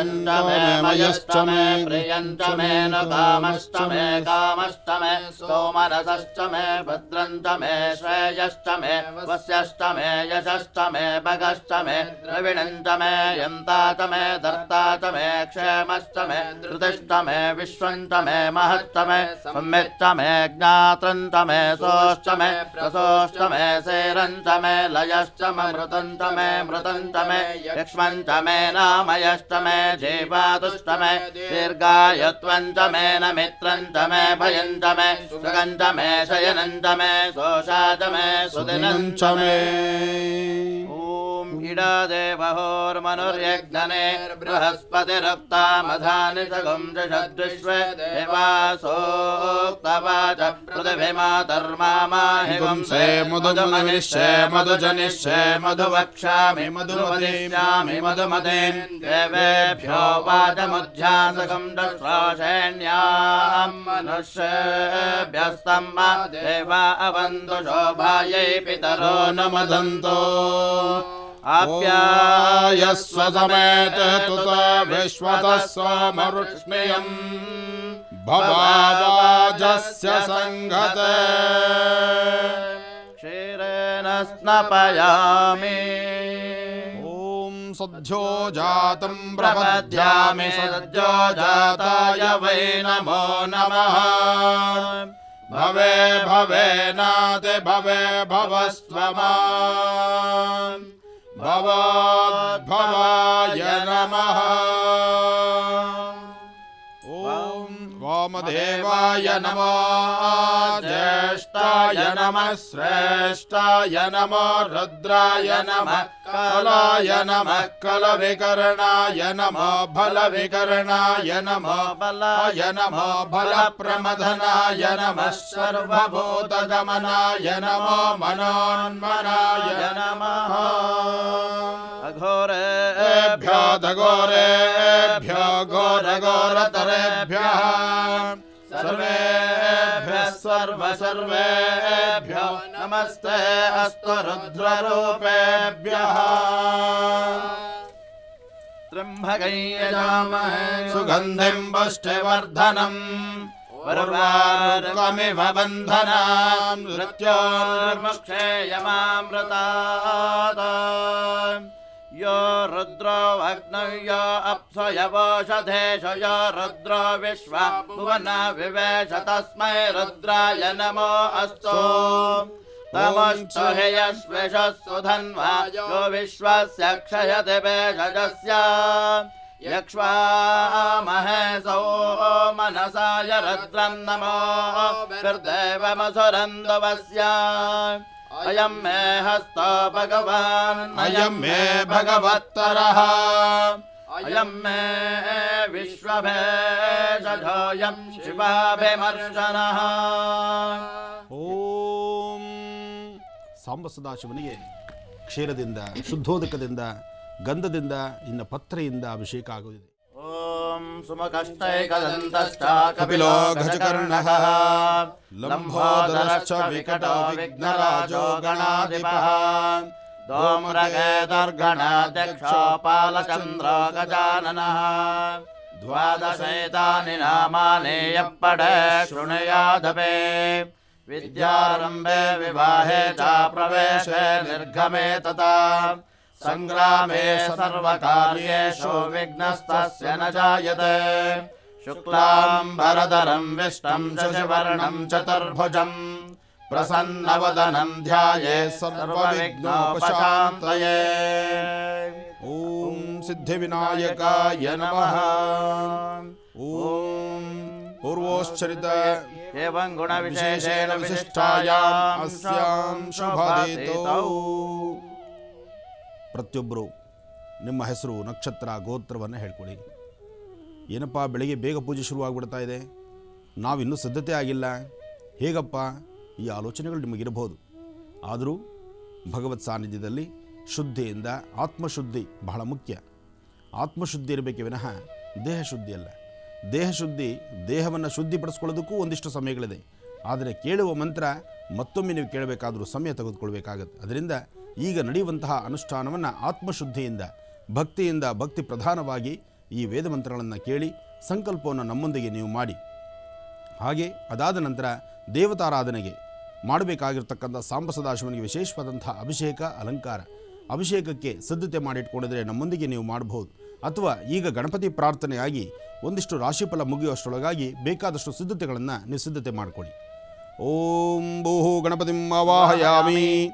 मदञ्च मे मयश्च मे प्रियञ्च मे न कामश्च मे कामश्च मे सोमनसश्च मे भद्रञ्च मे श्रेयश्च मे वस्यश्च मे यशश्च मे भगश्च मे द्रविणञ्च मे यन्ता च मे धर्ता च मे क्षेमश्च मे धृतिश्च मे विश्वञ्च मे महश्च मे सम्यच्च मे ज्ञात्रञ्च मे सोश्च मे प्रसोश्च मे सेरञ्च मे लयश्च मे मृतञ्च मे यक्ष्मञ्च मे नामयश्च मे जीवातुश्च मे दीर्घायत्वञ्च मे न मित्रञ्च मे भयञ्च मे सुखञ्च मे शयनञ्च मे सोषाच मे सुदिनञ्च मे इडदेवहोर्मनुर्यज्ञने बृहस्पतिरुक्तामधानि सगुंसषद्विश्वे देवासोक्तवाच पृथिवीमातर्माहि गुंसे मधुमनिष्ये मधुजनिष्ये मधुवक्ष्यामि मधुमदिष्यामि मधुमदेन् देवेभ्यो वाचमुध्यासकं दश्राशेण्यां मनुष्येभ्यस्तम् देवा अवन्तु शोभायै पितरो न मदन्तो आप्यायस्व समेत तुत विश्वतः स्वमरुष्णियम् भवावाजस्य संघते क्षीरेण स्नपयामि ॐ सद्यो जातं प्रपद्यामि सद्यो जाताय वै नमो नमः भवे भवेनाति भवे भवस्त्वमान् भवोद्भवाय नमः ॐ वामदेवाय नमः ज्येष्ठाय नमः श्रेष्ठाय नमः रुद्राय नमः कालाय नमः कलविकर्णाय नमः बलविकर्णाय नमः बलाय नमः बलप्रमथनाय नमः सर्वभूतगमनाय नमः मनोन्मनाय नमः अघोरेभ्यो दघोरेभ्यो घोरघोरतरेभ्यः सर्वेभ्यः सर्वेभ्यो नमस्ते अस्तु रुद्ररूपेभ्यः त्र्यम्बकं यजामहे सुगन्धिं पुष्टिवर्धनम् उर्वारुकमिव बन्धनान् मृत्योर्मुक्षेयमामृतात् यो रुद्रो अग्नौ यो अप्सयवोषधेषु यो रुद्रो विश्वा भुवना विवेश तस्मै रुद्राय नमो अस्तु तमस्तु हि यस्विषस्सु धन्वा यो विश्वस्य क्षयति वेषजस्य यक्ष्वामहे मनसाय रुद्रं नमो विर्देवमसुरन्दवस्य अयं मे हस्तो भगवान् अयं मे भगवत्तरः अयं मे विश्वभेषजोऽयं शिवाभिमर्शनः ಓಂ ಸಾಂಬ ಸದಾಶಿವನಿಗೆ ಕ್ಷೀರದಿಂದ ಶುದ್ಧೋದಕದಿಂದ ಗಂಧದಿಂದ ಇನ್ನು ಪತ್ರೆಯಿಂದ ಅಭಿಷೇಕ ಆಗುವುದು. ಓಂ ಸುಮಕಷ್ಟೈಕದಂತಶ್ಚ ಕಪಿಲೋ ಗಜಕರ್ಣಃ ಲಂಬೋದರಶ್ಚ ವಿಕಟೋ ವಿಘ್ನರಾಜೋ ಗಣಾಧಿಪಃ ಧೂಮ್ರಗೇತರ್ಗಣಾಧ್ಯಕ್ಷೋ ಪಾಲಚಂದ್ರೋ ಗಜಾನನಃ ದ್ವಾದಶೈತಾನಿ ನಾಮಾನಿ ಯಪ್ಪಡೆ ಶೃಣುಯಾದಪಿ ವಿದ್ಯಾರಂಭೆ ವಿವಾಹೆ ಚ ಪ್ರವೇಶೆ ನಿರ್ಗಮೆ ತಥಾ ಸಂಗ್ರಾಮೇ ಸರ್ವಕಾರ್ಯೇಷು ವಿಘ್ನಸ್ತಸ್ಯ ನ ಜಾಯತೆ ಶುಕ್ಲಾಂಬರಧರಂ ವಿಷ್ಣುಂ ಶಶಿವರ್ಣಂ ಚತುರ್ಭುಜಂ ಪ್ರಸನ್ನವದನಂ ಧ್ಯಾಯೇತ್ ಸರ್ವವಿಘ್ನೋಪಶಾಂತಯೇ. ಓಂ ಸಿದ್ಧಿವಿನಾಯಕಾಯ ನಮಃ. ಓಂ ಪೂರ್ವೋಚ್ಚರಿತ ಏವಂ ಗುಣವಿಶೇಷೇಣ ವಿಶಿಷ್ಟಾಯಾಂ ಅಸ್ಯಾಂ ಶುಭದಿತೌ. ಪ್ರತಿಯೊಬ್ಬರು ನಿಮ್ಮ ಹೆಸರು ನಕ್ಷತ್ರ ಗೋತ್ರವನ್ನು ಹೇಳ್ಕೊಳ್ಳಿ. ಏನಪ್ಪ ಬೆಳಿಗ್ಗೆ ಬೇಗ ಪೂಜೆ ಶುರುವಾಗ್ಬಿಡ್ತಾ ಇದೆ, ನಾವಿನ್ನೂ ಸಿದ್ಧತೆ ಆಗಿಲ್ಲ, ಹೇಗಪ್ಪ? ಈ ಆಲೋಚನೆಗಳು ನಿಮಗಿರಬಹುದು. ಆದರೂ ಭಗವತ್ ಸಾನ್ನಿಧ್ಯದಲ್ಲಿ ಶುದ್ಧಿಯಿಂದ ಆತ್ಮಶುದ್ಧಿ ಬಹಳ ಮುಖ್ಯ. ಆತ್ಮಶುದ್ಧಿ ಇರಬೇಕೆ ವಿನಃ ದೇಹಶುದ್ಧಿ ಅಲ್ಲ. ದೇಹಶುದ್ಧಿ, ದೇಹವನ್ನು ಶುದ್ಧಿಪಡಿಸ್ಕೊಳ್ಳೋದಕ್ಕೂ ಒಂದಿಷ್ಟು ಸಮಯಗಳಿದೆ. ಆದರೆ ಕೇಳುವ ಮಂತ್ರ ಮತ್ತೊಮ್ಮೆ ನೀವು ಕೇಳಬೇಕಾದರೂ ಸಮಯ ತೆಗೆದುಕೊಳ್ಬೇಕಾಗತ್ತೆ. ಅದರಿಂದ ಈಗ ನಡೆಯುವಂತಹ ಅನುಷ್ಠಾನವನ್ನು ಆತ್ಮಶುದ್ಧಿಯಿಂದ ಭಕ್ತಿಯಿಂದ ಭಕ್ತಿ ಪ್ರಧಾನವಾಗಿ ಈ ವೇದ ಮಂತ್ರಗಳನ್ನು ಕೇಳಿ ಸಂಕಲ್ಪವನ್ನು ನಮ್ಮೊಂದಿಗೆ ನೀವು ಮಾಡಿ. ಹಾಗೆ ಅದಾದ ನಂತರ ದೇವತಾರಾಧನೆಗೆ ಮಾಡಬೇಕಾಗಿರ್ತಕ್ಕಂಥ ಸಾಂಬ ಸದಾಶಿವನಿಗೆ ವಿಶೇಷವಾದಂಥ ಅಭಿಷೇಕ ಅಲಂಕಾರ, ಅಭಿಷೇಕಕ್ಕೆ ಸಿದ್ಧತೆ ಮಾಡಿಟ್ಕೊಂಡಿದ್ರೆ ನಮ್ಮೊಂದಿಗೆ ನೀವು ಮಾಡಬಹುದು. ಅಥವಾ ಈಗ ಗಣಪತಿ ಪ್ರಾರ್ಥನೆಯಾಗಿ ಒಂದಿಷ್ಟು ರಾಶಿಫಲ ಮುಗಿಯುವಷ್ಟರೊಳಗಾಗಿ ಬೇಕಾದಷ್ಟು ಸಿದ್ಧತೆಗಳನ್ನು ನೀವು ಸಿದ್ಧತೆ ಮಾಡಿಕೊಳ್ಳಿ. ಓಂ ಭೂಃ ಗಣಪತಿಂ ಆವಾಹಯಾಮಿ,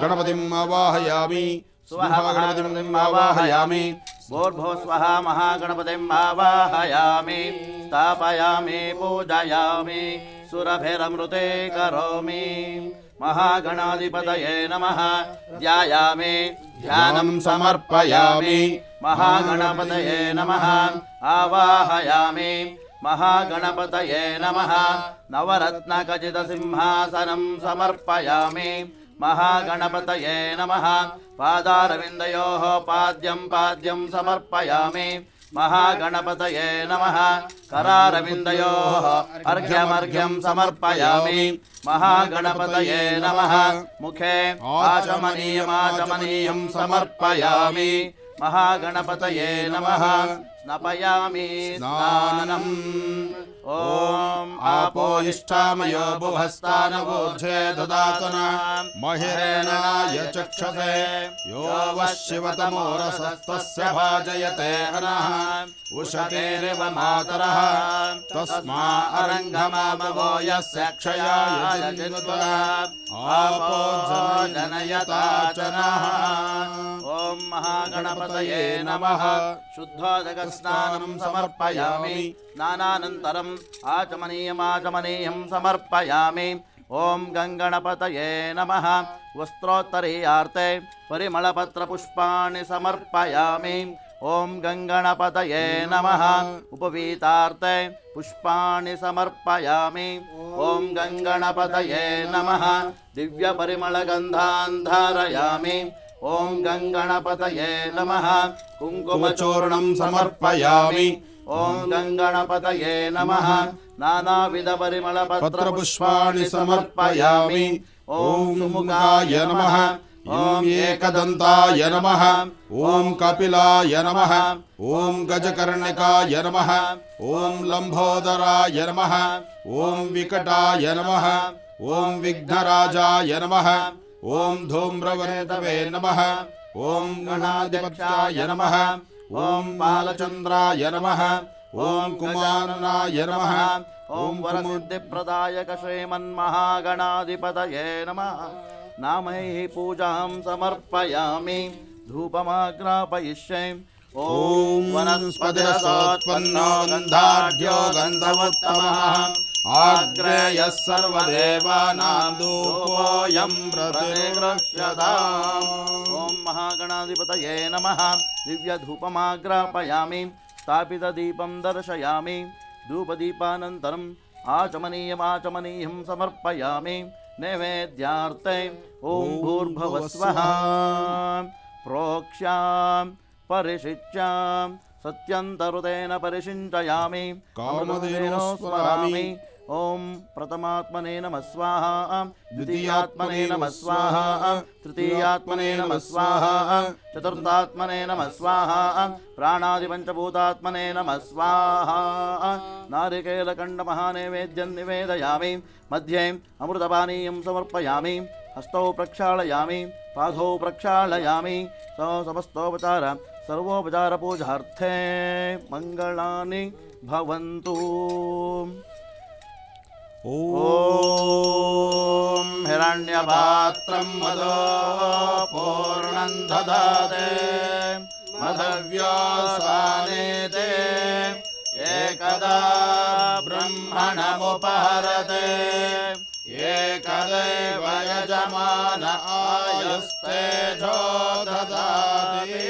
ಗಣಪತಿಂ ಆವಾಹಯಾಮಿ, ಗಣಪತಿಂ ಆವಾಹಯಾಮಿ, ಭೂರ್ಭುವಃ ಸ್ವಃ ಮಹಾಗಣಪತಿಂ ಆವಾಹಯಾಮಿ, ಸ್ಥಾಪಯಾಮಿ ಪೂಜಯಾಮಿ, ಸುರಭಿರಮೃತೆ ಕರೋಮಿ. ಮಹಾಗಣಾಧಿಪತಯೇ ನಮಃ. ಧ್ಯಾಯಾಮಿ ಧ್ಯಾನಂ ಸಮರ್ಪಯಾಮಿ. ಮಹಾಗಣಪತಯೇ ನಮಃ. ಆವಾಹಯಾಮಿ ಮಹಾಗಣಪತಯೇ ನಮಃ. ನವರತ್ನಖಚಿತ ಸಿಂಹಾಸನಂ ಸಮರ್ಪಯಾಮಿ. ಮಹಾಗಣಪತಯೇ ನಮಃ. ಪಾದಾರವಿಂದಯೋಃ ಪಾದ್ಯಂ ಸಮರ್ಪಯಾಮಿ. ಮಹಾಗಣಪತಯೇ ನಮಃ. ಕರಾರವಿಂದಯೋಃ ಅರ್ಘ್ಯಮರ್ಘ್ಯಂ ಸಮರ್ಪಯಾಮಿ. ಮಹಾಗಣಪತಯೇ ನಮಃ. ಮುಖೇ ಆಚಮನೀಯಂ ಸಮರ್ಪಯಾಮಿ. ಮಹಾಗಣಪತಯೇ ನಮಃ. ಸ್ನಪಯಾಮಿ ಸ್ನಾನಂ. ಓಂ ಆಪೋ ಇಷ್ಟಾಮಯೋ ಭುವಸ್ತಾನವೋರ್ಧೇ ದದಾತನ ಮಹಿರೇಣಾಯ ಚಕ್ಷಸೆ ಯೋ ವಃ ಶಿವತಮೋರಸಸ್ತಸ್ಯ ಭಾಜಯತೆ ಹನಃ ಉಷತೇರಿವ ಮಾತರಃ ತಸ್ಮಾ ಅರಂಗಮಾಮವೋ ಯಸ್ಯ ಕ್ಷಯಾಯ ಜನಿತಃ ಆಪೋ ಜನಯತಾಚನಃ. ಓಂ ಮಹಾಗಣಪತಯೇ ನಮಃ. ಶುದ್ಧೋದಕ ಸ್ನಾನಂ ಸಮರ್ಪಯಾಮಿ. ಸ್ನಾನಾನಂತರಂ ಆಚಮನೀಯಂ ಸಮರ್ಪಯಾಮಿ. ಓಂ ಗಂಗಣಪತಯೇ ನಮಃ. ವಸ್ತ್ರೋತ್ತರೀಯಾರ್ತೆ ಪರಿಮಳಪತ್ರಪುಷ್ಪಾಣಿ ಸಮರ್ಪಯಾಮಿ. ಓಂ ಗಂಗಣಪತಯೇ ನಮಃ. ಉಪವೀತಾರ್ತೆ ಪುಷ್ಪಾಣಿ ಸಮರ್ಪಯಾಮಿ. ಓಂ ಗಂಗಣಪತಯೇ ನಮಃ. ದಿವ್ಯಪರಿಮಳಗಂಧಾನ್ ಧಾರಯಾಮಿ. ಓಂ ಗಂಗಣಪತಯೇ ನಮಃ. ಕುಂಕುಮಚೂರ್ಣಂ ಸಮರ್ಪಯಾಮಿ. ಓಂ ಗಂಗಣಪತಯೇ ನಮಃ. ನಾನಾವಿಧ ಪರಿಮಳ ಪತ್ರಪುಷ್ಪಾಣಿ ಸಮರ್ಪಯಾಮಿ. ಓಂ ಸುಮುಖಾಯ ನಮಃ. ಓಂ ಏಕದಂತಾಯ ನಮಃ. ಓಂ ಕಪಿಲಾಯ ನಮಃ. ಓಂ ಗಜಕರ್ಣಿಕಾಯ ನಮಃ. ಓಂ ಲಂಬೋದರಾಯ ನಮಃ. ಓಂ ವಿಕಟಾಯ ನಮಃ. ಓಂ ವಿಘ್ನರಾಜಾಯ ನಮಃ. ಓಂ ಧೂಮ್ರವರ್ತವೇ ನಮಃ. ಓಂ ಗಣಾಧಿಪತ್ಯಾಯ ನಮಃ. ಓಂ ಬಾಲಚಂದ್ರಾಯ ನಮಃ. ಓಂ ಕುಮಾರನಾಯ ನಮಃ. ಓಂ ವರಸಿದ್ಧಿಪ್ರದಾಯಕ ಶ್ರೀಮನ್ಮಹಾಗಣಾಧಿಪತಯೇ ನಮಃ. ನಾಮೈಃ ಪೂಜಾಂ ಸಮರ್ಪಯಾಮಿ. ಧೂಪಮಾಗ್ರಾಪಯಿಷ್ಯೆ. ಓಂ ವನಸ್ಪತಿರಸೋತ್ಪನ್ನೋ ಗಂಧಾಢ್ಯೋ ಗಂಧವೋತ್ತಮಃ. ಆಗ್ರೇಯಃ ಸರ್ವದೇವಾನಾಂ ಧೂಪೋऽಯಂ ಪ್ರತಿಗೃಹ್ಯತಾಂ. ಓಂ ಮಹಾಗಣಾಧಿಪತಯೇ ನಮಃ. ದಿವ್ಯಧೂಪಮಾಗ್ರಾಪಯಾಮಿ. ಸ್ಥಾಪಿತದೀಪಂ ದರ್ಶಯಾಮಿ. ಧೂಪದೀಪಾನಂತರಂ ಆಚಮನೀಯಂ ಸಮರ್ಪಯಾಮಿ. ನೈವೇದ್ಯಾರ್ತೆ ಓಂ ಭೂರ್ಭುವಃ ಸ್ವಃ. ಪ್ರೋಕ್ಷ್ಯಾಂ ಪರಿಶಿಚ್ಯಾಂ ಸತ್ಯಂತರುತೇನ ಪರಿಶಿಂಚಯಾಮಿ. ಕಾಮಧೇನೋ ಸ್ಮರಾಮಿ. ಓಂ ಪ್ರಥಮಾತ್ಮನೇ ನಮಃ ಸ್ವಾಹಾ. ದ್ವಿತೀಯಾತ್ಮನೇ ನಮಃ ಸ್ವಾಹಾ. ತೃತೀಯಾತ್ಮನೇ ನಮಃ ಸ್ವಾಹಾ. ಚತುರ್ಥಾತ್ಮನೇ ನಮಃ ಸ್ವಾಹಾ. ಪ್ರಾಣಾದಿಪಂಚಭೂತಾತ್ಮನೇ ನಮಃ ಸ್ವಾಹಾ. ನಾರಿಕೇಲಖಂಡಮಹಾನೈವೇದ್ಯಂ ನಿವೇದಯಾಮಿ. ಮಧ್ಯೆ ಅಮೃತಪಾನೀಯಂ ಸಮರ್ಪಯಾಮಿ. ಹಸ್ತೌ ಪ್ರಕ್ಷಾಳಯಾಮಿ. ಪಾದೌ ಪ್ರಕ್ಷಾಳಯಾಮಿ. ಸಮಸ್ತೋಪಚಾರ ಸರ್ವೋಪಚಾರ ಪೂಜಾರ್ಥೇ ಮಂಗಳಾನಿ ಭವಂತು. ಓಂ ಹಿರಣ್ಯಪಾತ್ರಂ ಮದೋ ಪೂರ್ಣಂ ದದಾತೆ ಮದವ್ಯಾಸಾನೇತೆ ಏಕದಾ ಬ್ರಹ್ಮಣಮುಪಹರತೆ. ಏಕದೈವ ಯಜಮಾನ ಆಯಸ್ತೇಜೋ ದದಾತಿ.